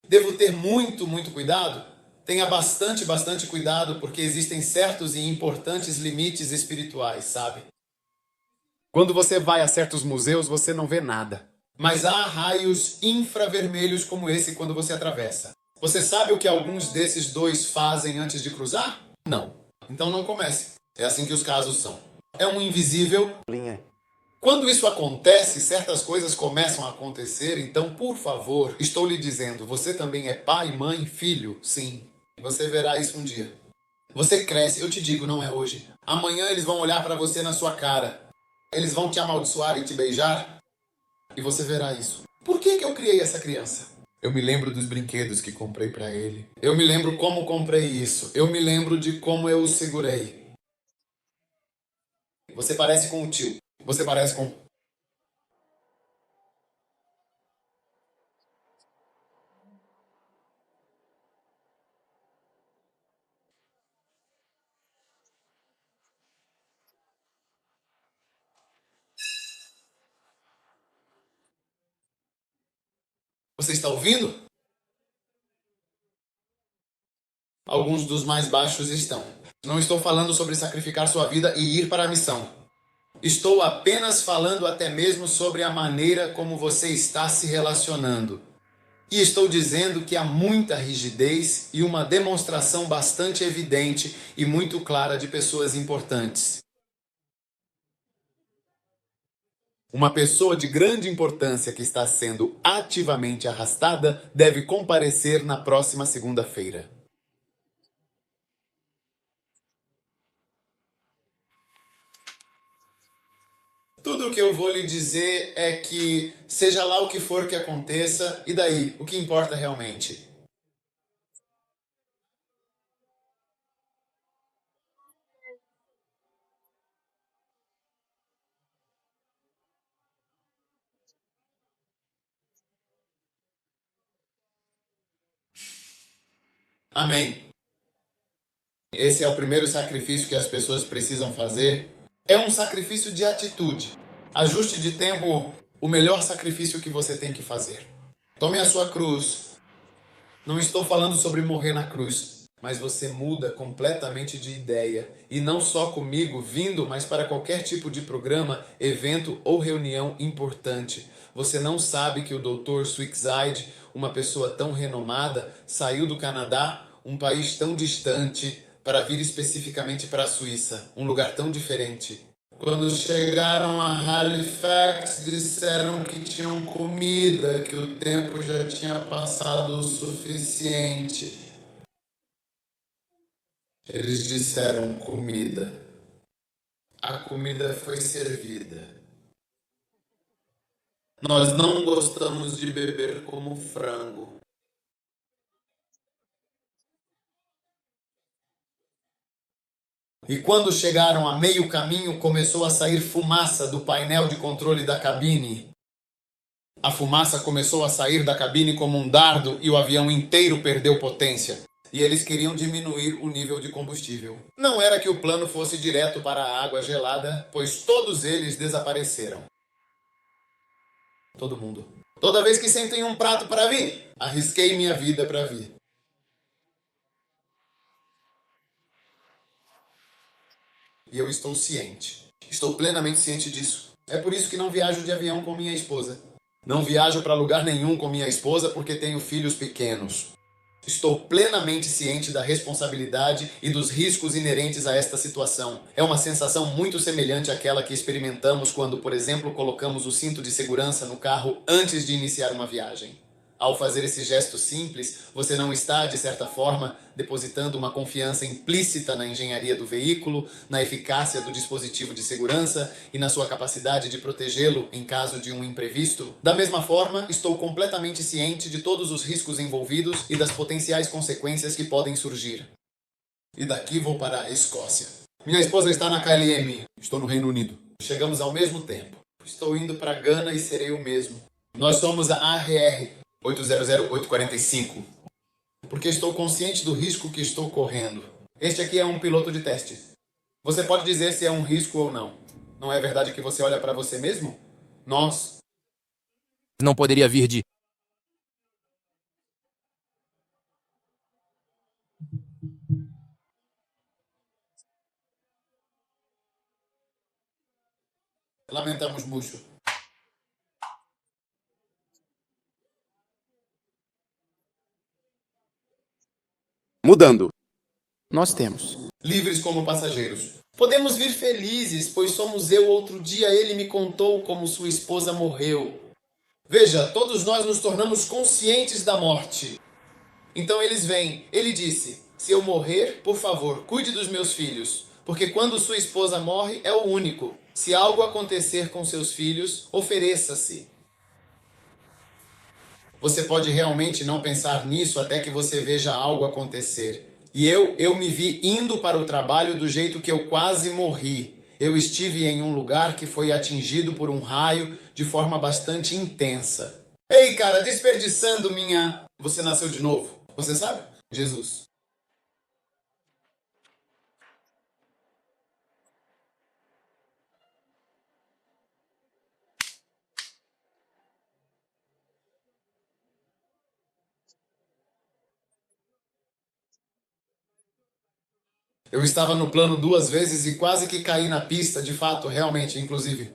Devo ter muito cuidado? Tenha bastante cuidado porque existem certos e importantes limites espirituais, sabe? Quando você vai a certos museus, você não vê nada. Mas há raios infravermelhos como esse quando você atravessa. Você sabe o que alguns desses dois fazem antes de cruzar? Não. Então não comece. É assim que os casos são. É um invisível. Quando isso acontece, certas coisas começam a acontecer. Então, por favor, estou lhe dizendo, você também é pai, mãe, filho? Sim. Você verá isso um dia. Você cresce, eu te digo, não é hoje. Amanhã eles vão olhar para você na sua cara. Eles vão te amaldiçoar e te beijar. E você verá isso. Por que eu criei essa criança? Eu me lembro dos brinquedos que comprei para ele. Eu me lembro como comprei isso. Eu me lembro de como eu o segurei. Você parece com o tio. Você parece com... Você está ouvindo? Alguns dos mais baixos estão. Não estou falando sobre sacrificar sua vida e ir para a missão. Estou apenas falando até mesmo sobre a maneira como você está se relacionando. E estou dizendo que há muita rigidez e uma demonstração bastante evidente e muito clara de pessoas importantes. Uma pessoa de grande importância que está sendo ativamente arrastada deve comparecer na próxima segunda-feira. Tudo o que eu vou lhe dizer é que, seja lá o que for que aconteça, e daí, o que importa realmente? Amém. Esse é o primeiro sacrifício que as pessoas precisam fazer. É um sacrifício de atitude. Ajuste de tempo o melhor sacrifício que você tem que fazer. Tome a sua cruz. Não estou falando sobre morrer na cruz, mas você muda completamente de ideia. E não só comigo vindo, mas para qualquer tipo de programa, evento ou reunião importante. Você não sabe que o Dr. Swickside, uma pessoa tão renomada, saiu do Canadá, um país tão distante, para vir especificamente para a Suíça, um lugar tão diferente. Quando chegaram a Halifax, disseram que tinham comida, que o tempo já tinha passado o suficiente. Eles disseram comida. A comida foi servida. Nós não gostamos de beber como frango. E quando chegaram a meio caminho, começou a sair fumaça do painel de controle da cabine. A fumaça começou a sair da cabine como um dardo e o avião inteiro perdeu potência. E eles queriam diminuir o nível de combustível. Não era que o plano fosse direto para a água gelada, pois todos eles desapareceram. Todo mundo. Toda vez que sentem um prato para vir, arrisquei minha vida para vir. E eu estou ciente. Estou plenamente ciente disso. É por isso que não viajo de avião com minha esposa. Não viajo para lugar nenhum com minha esposa porque tenho filhos pequenos. Estou plenamente ciente da responsabilidade e dos riscos inerentes a esta situação. É uma sensação muito semelhante àquela que experimentamos quando, por exemplo, colocamos o cinto de segurança no carro antes de iniciar uma viagem. Ao fazer esse gesto simples, você não está, de certa forma, depositando uma confiança implícita na engenharia do veículo, na eficácia do dispositivo de segurança e na sua capacidade de protegê-lo em caso de um imprevisto? Da mesma forma, estou completamente ciente de todos os riscos envolvidos e das potenciais consequências que podem surgir. E daqui vou para a Escócia. Minha esposa está na KLM. Estou no Reino Unido. Chegamos ao mesmo tempo. Estou indo para Gana e serei o mesmo. Nós somos a ARR 800845. Porque estou consciente do risco que estou correndo. Este aqui é um piloto de teste. Você pode dizer se é um risco ou não. Não é verdade que você olha para você mesmo? Nós. Não poderia vir de... Lamentamos muito. Mudando. Nós temos. Livres como passageiros. Podemos vir felizes, pois somos eu. Outro dia ele me contou como sua esposa morreu. Veja, todos nós nos tornamos conscientes da morte. Então eles vêm. Ele disse, se eu morrer, por favor, cuide dos meus filhos. Porque quando sua esposa morre, é o único. Se algo acontecer com seus filhos, ofereça-se. Você pode realmente não pensar nisso até que você veja algo acontecer. E eu me vi indo para o trabalho do jeito que eu quase morri. Eu estive em um lugar que foi atingido por um raio de forma bastante intensa. Ei, cara, desperdiçando minha... Você nasceu de novo. Você sabe? Jesus. Eu estava no plano 2 vezes e quase que caí na pista, de fato, realmente, inclusive.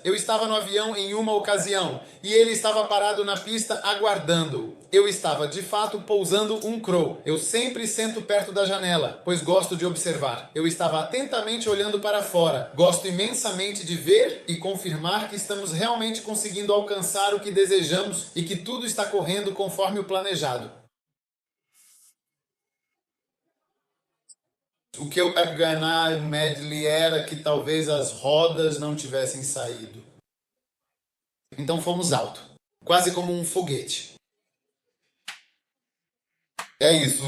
Eu estava no avião em uma ocasião e ele estava parado na pista aguardando. Eu estava, de fato, pousando um crow. Eu sempre sento perto da janela, pois gosto de observar. Eu estava atentamente olhando para fora. Gosto imensamente de ver e confirmar que estamos realmente conseguindo alcançar o que desejamos e que tudo está correndo conforme o planejado. O que eu quero ganhar, Medley, era que talvez as rodas não tivessem saído. Então fomos alto, quase como um foguete. É isso.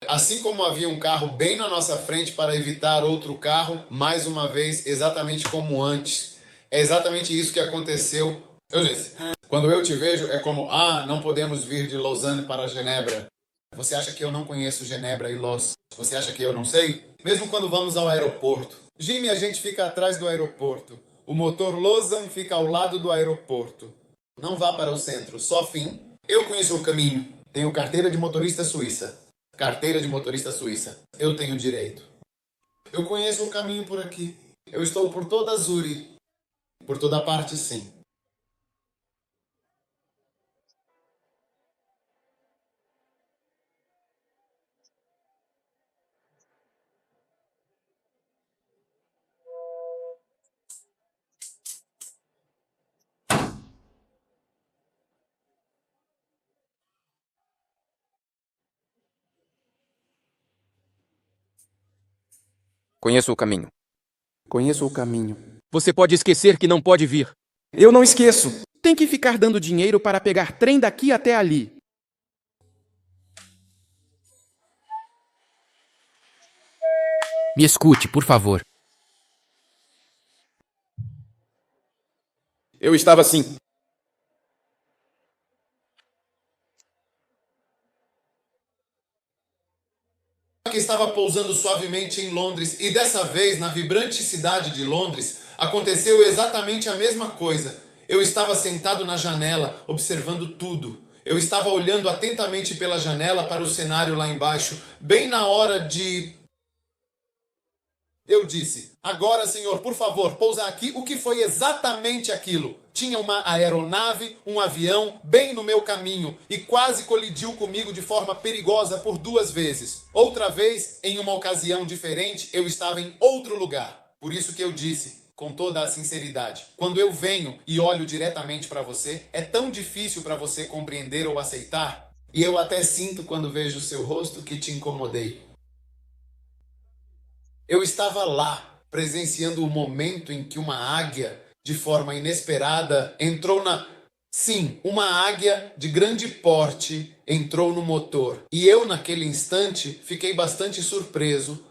Assim como havia um carro bem na nossa frente para evitar outro carro, mais uma vez, exatamente como antes. É exatamente isso que aconteceu. Eu disse, quando eu te vejo, é como, não podemos vir de Lausanne para Genebra. Você acha que eu não conheço Genebra e Los? Você acha que eu não sei? Mesmo quando vamos ao aeroporto. Jimmy, a gente fica atrás do aeroporto. O motor Lausanne fica ao lado do aeroporto. Não vá para o centro, só fim. Eu conheço o caminho. Tenho carteira de motorista suíça. Carteira de motorista suíça. Eu tenho direito. Eu conheço o caminho por aqui. Eu estou por toda a Zurich. Por toda parte, sim. Conheço o caminho. Conheço o caminho. Você pode esquecer que não pode vir. Eu não esqueço. Tem que ficar dando dinheiro para pegar trem daqui até ali. Me escute, por favor. Eu estava assim. Que estava pousando suavemente em Londres, e dessa vez, na vibrante cidade de Londres, aconteceu exatamente a mesma coisa. Eu estava sentado na janela, observando tudo. Eu estava olhando atentamente pela janela para o cenário lá embaixo, bem na hora de... Eu disse: agora, senhor, por favor, pousa aqui. O que foi exatamente aquilo? Tinha uma aeronave, um avião, bem no meu caminho, e quase colidiu comigo de forma perigosa por 2 vezes. Outra vez, em uma ocasião diferente, eu estava em outro lugar. Por isso que eu disse, com toda a sinceridade, quando eu venho e olho diretamente para você, é tão difícil para você compreender ou aceitar, e eu até sinto quando vejo o seu rosto que te incomodei. Eu estava lá, presenciando o momento em que uma águia, de forma inesperada, entrou na... Sim, uma águia de grande porte entrou no motor. E eu, naquele instante, fiquei bastante surpreso.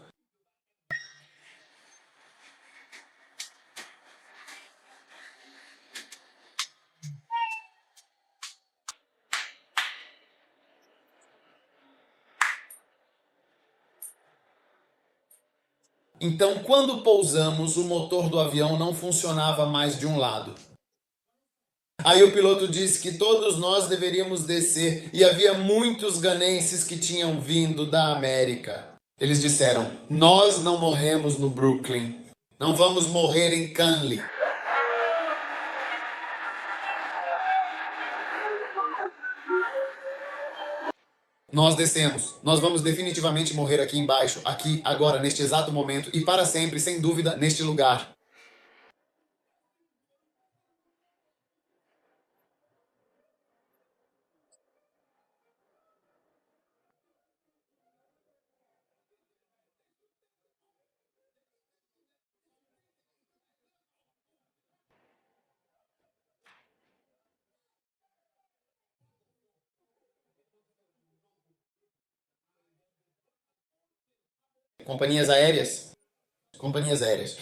Então, quando pousamos, o motor do avião não funcionava mais de um lado. Aí o piloto disse que todos nós deveríamos descer e havia muitos ganenses que tinham vindo da América. Eles disseram: nós não morremos no Brooklyn, não vamos morrer em Canley. Nós descemos. Nós vamos definitivamente morrer aqui embaixo, aqui, agora, neste exato momento e para sempre, sem dúvida, neste lugar. Companhias aéreas. Companhias aéreas.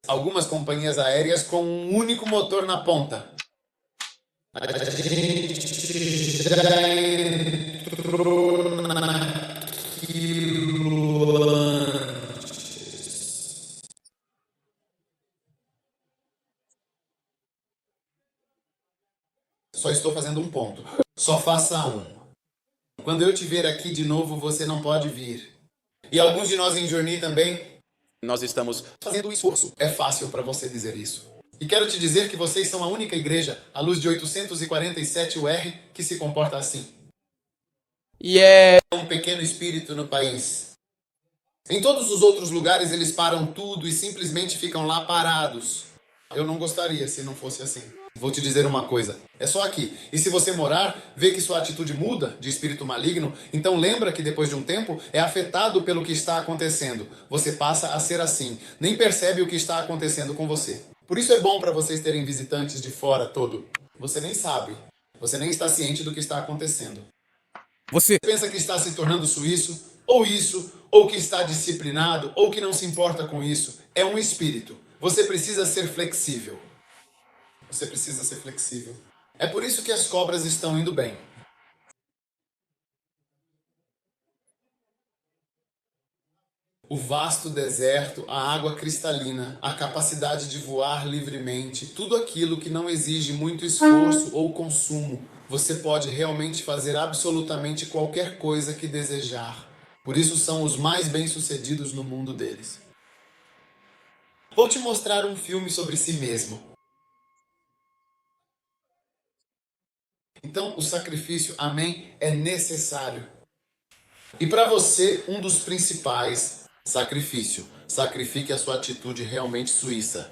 Algumas companhias aéreas com um único motor na ponta. Só estou fazendo um ponto. Só faça um. Quando eu te ver aqui de novo, você não pode vir. E alguns de nós em Journey também. Nós estamos Fazendo um esforço. É fácil para você dizer isso. E quero te dizer que vocês são a única igreja, à luz de 847 UR, que se comporta assim. E é... Um pequeno espírito no país. Em todos os outros lugares eles param tudo e simplesmente ficam lá parados. Eu não gostaria se não fosse assim. Vou te dizer uma coisa, é só aqui. E se você morar, vê que sua atitude muda de espírito maligno, então lembra que depois de um tempo é afetado pelo que está acontecendo. Você passa a ser assim, nem percebe o que está acontecendo com você. Por isso é bom para vocês terem visitantes de fora todo. Você nem sabe, você nem está ciente do que está acontecendo. Você... Pensa que está se tornando suíço, ou que está disciplinado, ou que não se importa com isso. É um espírito. Você precisa ser flexível. Você precisa ser flexível. É por isso que as cobras estão indo bem. O vasto deserto, a água cristalina, a capacidade de voar livremente, tudo aquilo que não exige muito esforço ou consumo. Você pode realmente fazer absolutamente qualquer coisa que desejar. Por isso são os mais bem-sucedidos no mundo deles. Vou te mostrar um filme sobre si mesmo. Então, o sacrifício, amém, é necessário. E para você, um dos principais, sacrifício. Sacrifique a sua atitude realmente suíça.